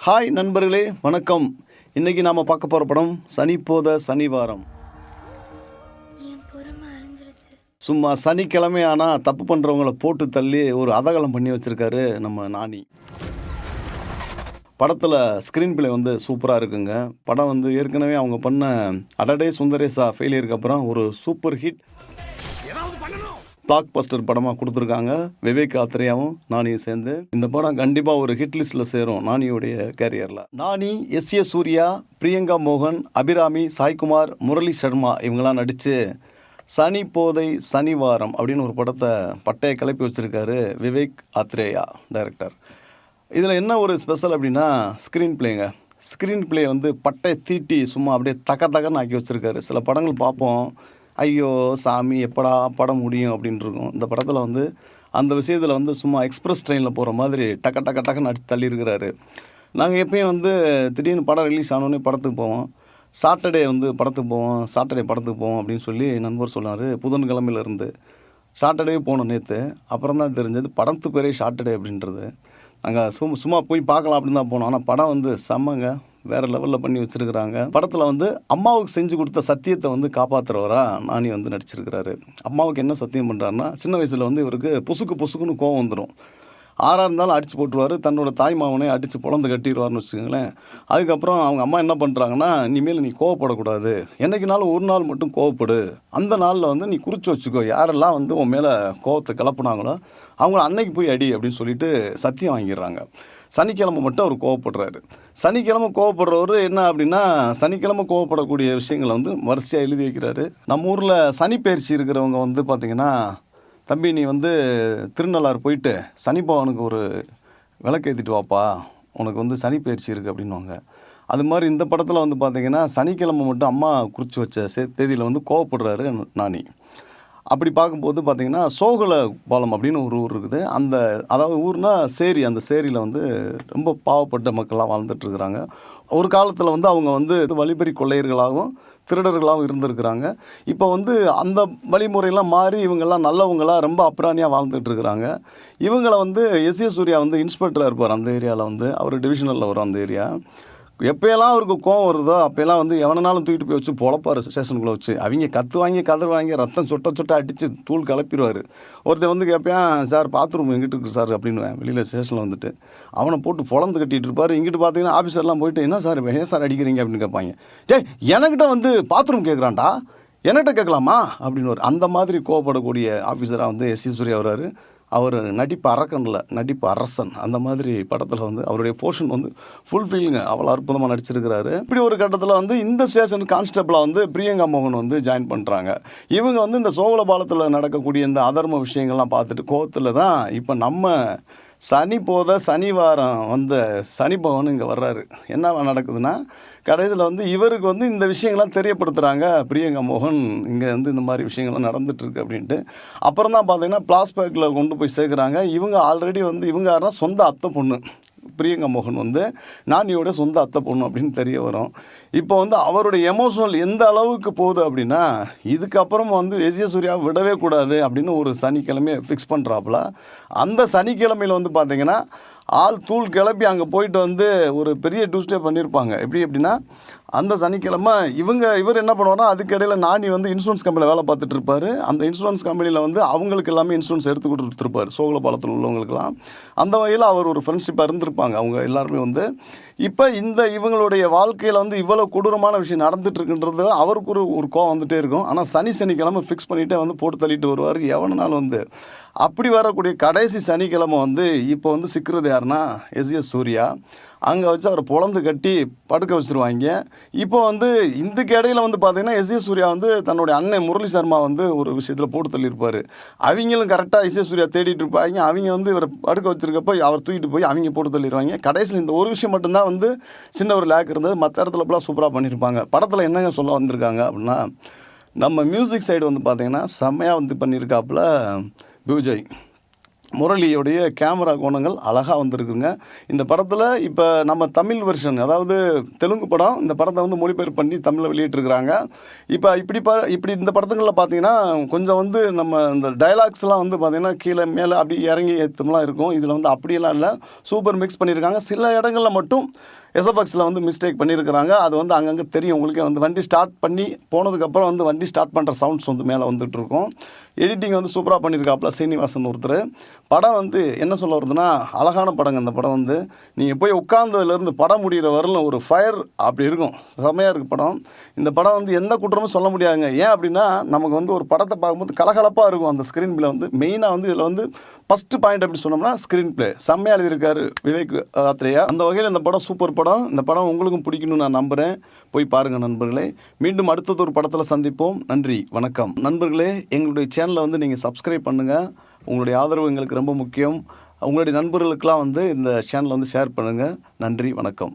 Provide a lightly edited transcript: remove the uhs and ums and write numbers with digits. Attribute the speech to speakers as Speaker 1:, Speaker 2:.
Speaker 1: Hi நண்பர்களே, வணக்கம். இன்னைக்கு நாம பார்க்க போற படம் சனிப்போத சனிவாரம்.
Speaker 2: என் பொறுமை அழிஞ்சிருச்சு.
Speaker 1: சும்மா சனிக்கிழமை ஆனா தப்பு பண்றவங்கள போட்டு தள்ளி ஒரு அதகலம் பண்ணி வச்சிருக்காரு நம்ம நானி. படத்துல ஸ்க்ரீன் பிளே சூப்பரா இருக்குங்க. படம் ஏற்கனவே அவங்க பண்ண அடடே சுந்தரேசா ஃபெயிலியருக்கு அப்புறம் ஒரு சூப்பர் ஹிட் பிளாக் பஸ்டர் படமாக கொடுத்துருக்காங்க. விவேக் ஆத்ரேயாவும் நானியும் சேர்ந்து. இந்த படம் கண்டிப்பாக ஒரு ஹிட் லிஸ்ட்டில் சேரும் நானியோடைய கேரியரில். நானி, எஸ்.ஏ. சூர்யா, பிரியங்கா மோகன், அபிராமி, சாய்குமார், முரளி சர்மா இவங்கெல்லாம் நடித்து சனி போதை சனிவாரம் அப்படின்னு ஒரு படத்தை பட்டையை கிளப்பி வச்சுருக்காரு விவேக் ஆத்ரேயா டைரக்டர். இதில் என்ன ஒரு ஸ்பெஷல் அப்படின்னா ஸ்க்ரீன் பிளேங்க. ஸ்க்ரீன் பிளே பட்டை தீட்டி சும்மா அப்படியே தக்கன்னு ஆக்கி வச்சுருக்காரு. சில படங்கள் பார்ப்போம், ஐயோ சாமி எப்படா படம் முடியும் அப்படின்னு இருக்கும். இந்த படத்தில் அந்த விஷயத்தில் சும்மா எக்ஸ்பிரஸ் ட்ரெயினில் போகிற மாதிரி டக்குன்னு அடித்து தள்ளியிருக்கிறாரு. நாங்கள் எப்பயும் திடீர்னு படம் ரிலீஸ் ஆனோடனே படத்துக்கு போவோம். சாட்டர்டே படத்துக்கு போவோம் அப்படின்னு சொல்லி நண்பர் சொன்னார். புதன்கிழமையிலேருந்து சாட்டர்டே போனோம் நேற்று. அப்புறம் தான் தெரிஞ்சது படத்து பேரே சாட்டர்டே அப்படின்றது. நாங்கள் சும்மா போய் பார்க்கலாம் அப்படின்னு தான் போனோம். ஆனால் படம் செம்மங்க, வேறு லெவலில் பண்ணி வச்சுருக்கிறாங்க. படத்தில் அம்மாவுக்கு செஞ்சு கொடுத்த சத்தியத்தை காப்பாற்றுறவராக நானி நடிச்சிருக்கிறாரு. அம்மாவுக்கு என்ன சத்தியம் பண்ணுறாருன்னா, சின்ன வயசில் இவருக்கு பொசுக்குன்னு கோவம் வந்துடும். ஆறாக இருந்தாலும் அடித்து போட்டுருவார். தன்னோட தாய் மாவனே அடித்து பொழந்து கட்டிடுவார்னு வச்சுக்கோங்களேன். அதுக்கப்புறம் அவங்க அம்மா என்ன பண்ணுறாங்கன்னா, இனிமேல் நீ கோவப்படக்கூடாது, என்றைக்குனாலும் ஒரு நாள் மட்டும் கோவப்படு, அந்த நாளில் நீ குறித்து வச்சுக்கோ, யாரெல்லாம் உன் மேலே கோவத்தை கிளப்புனாங்களோ அவங்கள அன்னைக்கு போய் அடி அப்படின்னு சொல்லிட்டு சத்தியம் வாங்கிடுறாங்க. சனிக்கிழமை மட்டும் அவர் கோவப்படுறாரு. சனிக்கிழமை கோவப்படுறவர் என்ன அப்படின்னா, சனிக்கிழமை கோவப்படக்கூடிய விஷயங்களை வரிசையாக எழுதி வைக்கிறாரு. நம்ம ஊரில் சனி பயிற்சி இருக்கிறவங்க பார்த்திங்கன்னா, தம்பி நீ திருநள்ளாறு போயிட்டு சனி பகவானுக்கு ஒரு விளக்கேற்றிட்டு வாப்பா, உனக்கு சனி பயிற்சி இருக்குது அப்படின்வாங்க. அது மாதிரி இந்த படத்தில் பார்த்திங்கன்னா சனிக்கிழமை மட்டும் அம்மா குறித்து வச்ச தேதியில் கோவப்படுறாரு நானி. அப்படி பார்க்கும்போது பார்த்திங்கன்னா சோகல பாலம் அப்படின்னு ஒரு ஊர் இருக்குது. அதாவது ஊர்னா சேரி. அந்த சேரியில் ரொம்ப பாவப்பட்ட மக்கள்லாம் வாழ்ந்துட்டுருக்குறாங்க. ஒரு காலத்தில் அவங்க வழிப்பறி கொள்ளையர்களாகவும் திருடர்களாகவும் இருந்திருக்கிறாங்க. இப்போ அந்த வழிமுறையெல்லாம் மாறி இவங்கெல்லாம் நல்லவங்களாக ரொம்ப அப்ராணியாக வாழ்ந்துட்டுருக்குறாங்க. இவங்களை எஸ்.ஏ. சூர்யா இன்ஸ்பெக்டராக இருப்பார் அந்த ஏரியாவில். அவர் டிவிஷனலில் வரும் அந்த ஏரியா. எப்போயெல்லாம் அவருக்கு கோவம் வருதோ அப்போயெல்லாம் எவனாலும் தூக்கிட்டு போய் வச்சு பொழப்பார் ஸ்டேஷனுக்குள்ளே வச்சு. அவங்க கதர் வாங்கி ரத்தம் சொட்ட அடித்து தூள் கிளப்பிடுவார். ஒருத்தர் கேட்பேன், சார் பாத்ரூம் எங்கிட்டு இருக்குது சார் அப்படின்னு வெளியில் ஸ்டேஷனில் அவனை போட்டு பொழந்து கட்டிகிட்டு இருப்பார். இங்கிட்டு பார்த்தீங்கன்னா ஆஃபீஸர்லாம் போயிட்டு என்ன சார் ஏன் சார் அடிக்கிறீங்க அப்படின்னு கேட்பாங்க. என்கிட்ட பாத்ரூம் கேட்குறான்டா, என்கிட்ட கேட்கலாமா அப்படின்னு. அந்த மாதிரி கோவப்படக்கூடிய ஆஃபீஸராக எஸ்.ஏ. சூர்யா வர்றாரு. அவர் நடிப்பு அரக்கனில் நடிப்பு அரசன். அந்த மாதிரி படத்தில் அவருடைய போர்ஷன் ஃபுல்ஃபில்லுங்க, அவ்வளோ அற்புதமாக நடிச்சிருக்கிறாரு. இப்படி ஒரு கட்டத்தில் இந்த ஸ்டேஷன் கான்ஸ்டபிளாக பிரியங்கா மோகன் ஜாயின் பண்ணுறாங்க. இவங்க இந்த சோழபாலத்தில் நடக்கக்கூடிய இந்த அதர்ம விஷயங்கள்லாம் பார்த்துட்டு கோவத்தில் தான் இப்போ நம்ம சனி போத சனிவாரம் சனி பகவான் இங்கே வர்றாரு. என்ன நடக்குதுன்னா, கடைசியில் இவருக்கு இந்த விஷயங்கள்லாம் தெரியப்படுத்துகிறாங்க. பிரியங்கா மோகன் இங்கே இந்த மாதிரி விஷயங்கள்லாம் நடந்துகிட்ருக்கு அப்படின்ட்டு. அப்புறம் தான் பார்த்தீங்கன்னா பிளாஸ்பேக்கில் கொண்டு போய் சேர்க்குறாங்க. இவங்க ஆல்ரெடி இவங்க யாருன்னா சொந்த அத்தை பொண்ணு. பிரியங்கா மோகன் நானியோட சொந்த அத்தை பொண்ணு அப்படின்னு தெரிய வரும். இப்போ அவருடைய எமோஷனல் எந்த அளவுக்கு போகுது அப்படின்னா, இதுக்கப்புறம் எஸ்.ஏ. சூர்யா விடவே கூடாது அப்படின்னு ஒரு சனிக்கிழமையை ஃபிக்ஸ் பண்ணுறாப்புல. அந்த சனிக்கிழமையில் பார்த்தீங்கன்னா ஆள் தூள் கிளப்பி அங்கே போயிட்டு ஒரு பெரிய டூஸ்டே பண்ணியிருப்பாங்க. எப்படின்னா, அந்த சனிக்கிழமை இவர் என்ன பண்ணுவார்னா, அதுக்கு இடையில நானி இன்சூரன்ஸ் கம்பெனியில் வேலை பார்த்துட்டு இருப்பார். அந்த இன்சூரன்ஸ் கம்பெனியில் அவங்களுக்கு எல்லாமே இன்சூரன்ஸ் எடுத்து கொடுத்துருப்பார் சோழபாலத்தில் உள்ளவங்களுக்கெல்லாம். அந்த வகையில் அவர் ஒரு ஃப்ரெண்ட்ஷிப்பாக இருந்திருப்பாங்க அவங்க எல்லாருமே. இப்போ இவங்களுடைய வாழ்க்கையில் இவ்வளோ கொடூரமான விஷயம் நடந்துட்டு இருக்குன்றது அவருக்கு ஒரு கோவம் வந்துகிட்டே இருக்கும். ஆனால் சனிக்கிழமை ஃபிக்ஸ் பண்ணிவிட்டு போட்டு தள்ளிட்டு வருவார் எவனாலும். அப்படி வரக்கூடிய கடைசி சனிக்கிழமை இப்போ சிக்கிறது யாருன்னா எஸ்.ஏ. சூர்யா. அங்கே வச்சு அவரை பொழந்து கட்டி படுக்க வச்சுருவாங்க. இப்போ இதுக்கு இடையில பார்த்தீங்கன்னா எஸ்.ஏ. சூர்யா தன்னுடைய அண்ணன் முரளி சர்மா ஒரு விஷயத்தில் போட்டு தள்ளியிருப்பார். அவங்களும் கரெக்டாக எஸ்.ஏ. சூர்யா தேடிட்டு இருப்பாங்க. அவங்க இவரை படுக்க வச்சுருக்கப்போ அவர் தூக்கிட்டு போய் அவங்க போட்டு தள்ளிடுவாங்க. கடைசியில் இந்த ஒரு விஷயம் மட்டும்தான் சின்ன ஒரு லேக் இருந்தது. மற்ற இடத்துல ஃபுல்லாக சூப்பராக பண்ணியிருப்பாங்க. படத்தில் என்னங்க சொல்ல வந்திருக்காங்க அப்படின்னா, நம்ம மியூசிக் சைடு பார்த்தீங்கன்னா செம்மையாக பண்ணியிருக்காப்புல விஜய். முரளியோடைய கேமரா கோணங்கள் அழகாக வந்திருக்குங்க. இந்த படத்தில் இப்போ நம்ம தமிழ் வெர்ஷன், அதாவது தெலுங்கு படம், இந்த படத்தை வந்து மொழிபெயர்ப்பு பண்ணி தமிழில் வெளியிட்டிருக்கிறாங்க. இப்போ இப்படி இந்த படத்துங்களில் பார்த்தீங்கன்னா கொஞ்சம் வந்து நம்ம இந்த டைலாக்ஸ்லாம் வந்து பார்த்திங்கன்னா கீழே மேலே அப்படி இறங்கி ஏற்றம்லாம் இருக்கும். இதில் வந்து அப்படியெல்லாம் இல்லை, சூப்பர் மிக்ஸ் பண்ணியிருக்காங்க. சில இடங்களில் மட்டும் எஸ்எஃப்எக்ஸில் வந்து மிஸ்டேக் பண்ணியிருக்கிறாங்க. அது வந்து அங்கங்கே தெரியும் உங்களுக்கே. வந்து வண்டி ஸ்டார்ட் பண்ணி போனதுக்கப்புறம் வந்து வண்டி ஸ்டார்ட் பண்ணுற சவுண்ட்ஸ் வந்து மேலே வந்துட்டுருக்கும். எடிட்டிங் வந்து சூப்பராக பண்ணியிருக்காப்புல சீனிவாசன் ஒருத்தர். படம் வந்து என்ன சொல்ல வருதுன்னா, அழகான படங்க. இந்த படம் வந்து நீங்கள் போய் உட்கார்ந்ததுலேருந்து படம் முடிகிற வரலும் ஒரு ஃபயர் அப்படி இருக்கும். செம்மையாக இருக்குது படம். இந்த படம் வந்து எந்த குற்றமும் சொல்ல முடியாதுங்க. ஏன் அப்படின்னா, நமக்கு வந்து ஒரு படத்தை பார்க்கும்போது கலகலப்பாக இருக்கும். அந்த ஸ்க்ரீன் பிளே வந்து மெயினாக வந்து இதில் வந்து ஃபஸ்ட்டு பாயிண்ட் அப்படி சொன்னோம்னா ஸ்க்ரீன் பிளே செம்மையாக எழுதியிருக்காரு விவேக் ஆத்ரேயா. அந்த வகையில் இந்த படம் சூப்பர் படம். இந்த படம் உங்களுக்கும் பிடிக்கணும்னு நான் நம்புகிறேன். போய் பாருங்கள் நண்பர்களே. மீண்டும் அடுத்தது ஒரு படத்தில் சந்திப்போம். நன்றி, வணக்கம். நண்பர்களே, எங்களுடைய சேனலை வந்து நீங்கள் சப்ஸ்கிரைப் பண்ணுங்கள். உங்களுடைய ஆதரவு எங்களுக்கு ரொம்ப முக்கியம். உங்களுடைய நண்பர்களுக்கெல்லாம் வந்து இந்த சேனலை வந்து ஷேர் பண்ணுங்கள். நன்றி, வணக்கம்.